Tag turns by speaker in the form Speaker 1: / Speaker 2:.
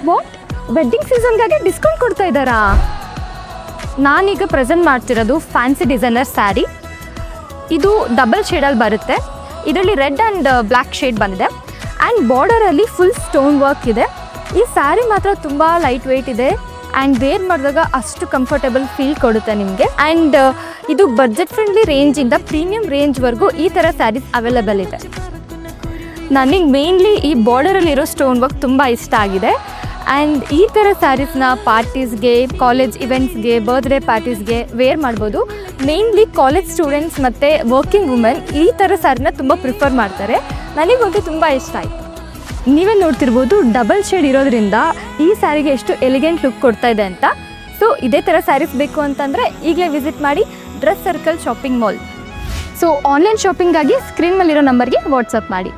Speaker 1: What, wedding ಸೀಸನ್ಗಾಗಿ discount ಕೊಡ್ತಾ ಇದ್ದಾರಾ? ನಾನೀಗ ಪ್ರೆಸೆಂಟ್ ಮಾಡ್ತಿರೋದು ಫ್ಯಾನ್ಸಿ ಡಿಸೈನರ್ ಸ್ಯಾರಿ. ಇದು ಡಬಲ್ ಶೇಡಲ್ಲಿ ಬರುತ್ತೆ. ಇದರಲ್ಲಿ ರೆಡ್ ಆ್ಯಂಡ್ ಬ್ಲ್ಯಾಕ್ ಶೇಡ್ ಬಂದಿದೆ ಆ್ಯಂಡ್ ಬಾರ್ಡರಲ್ಲಿ ಫುಲ್ ಸ್ಟೋನ್ ವರ್ಕ್ ಇದೆ. ಈ ಸ್ಯಾರಿ ಮಾತ್ರ ತುಂಬ ಲೈಟ್ ವೆಯ್ಟ್ ಇದೆ ಆ್ಯಂಡ್ ವೇರ್ ಮಾಡಿದಾಗ ಅಷ್ಟು ಕಂಫರ್ಟೇಬಲ್ ಫೀಲ್ ಕೊಡುತ್ತೆ ನಿಮಗೆ. ಆ್ಯಂಡ್ ಇದು ಬಡ್ಜೆಟ್ ಫ್ರೆಂಡ್ಲಿ ರೇಂಜಿಂದ ಪ್ರೀಮಿಯಂ ರೇಂಜ್ವರೆಗೂ ಈ ಥರ ಸ್ಯಾರೀಸ್ ಅವೈಲೇಬಲ್ ಇದೆ. ನನಗೆ ಮೇನ್ಲಿ ಈ ಬಾರ್ಡರಲ್ಲಿರೋ ಸ್ಟೋನ್ ವರ್ಕ್ ತುಂಬ ಇಷ್ಟ ಆಗಿದೆ. ಆ್ಯಂಡ್ ಈ ಥರ ಸ್ಯಾರೀಸ್ನ ಪಾರ್ಟೀಸ್ಗೆ, ಕಾಲೇಜ್ ಇವೆಂಟ್ಸ್ಗೆ, ಬರ್ತ್ಡೇ ಪಾರ್ಟೀಸ್ಗೆ ವೇರ್ ಮಾಡ್ಬೋದು. ಮೇನ್ಲಿ ಕಾಲೇಜ್ ಸ್ಟೂಡೆಂಟ್ಸ್ ಮತ್ತು ವರ್ಕಿಂಗ್ ವುಮೆನ್ ಈ ಥರ ಸ್ಯಾರಿನ ತುಂಬ ಪ್ರಿಫರ್ ಮಾಡ್ತಾರೆ. ನನಗಂತೂ ತುಂಬ ಇಷ್ಟ ಆಯಿತು. ನೀವೇ ನೋಡ್ತಿರ್ಬೋದು ಡಬಲ್ ಶೇಡ್ ಇರೋದ್ರಿಂದ ಈ ಸ್ಯಾರಿಗೆ ಎಷ್ಟು ಎಲಿಗೆಂಟ್ ಲುಕ್ ಕೊಡ್ತಾ ಇದೆ ಅಂತ. ಸೊ ಇದೇ ಥರ ಸ್ಯಾರೀಸ್ ಬೇಕು ಅಂತಂದರೆ ಈಗಲೇ ವಿಸಿಟ್ ಮಾಡಿ dress circle shopping mall. So online ಶಾಪಿಂಗಾಗಿ ಸ್ಕ್ರೀನ್ ಮೇಲಿರೋ ನಂಬರ್ಗೆ ವಾಟ್ಸಪ್ ಮಾಡಿ.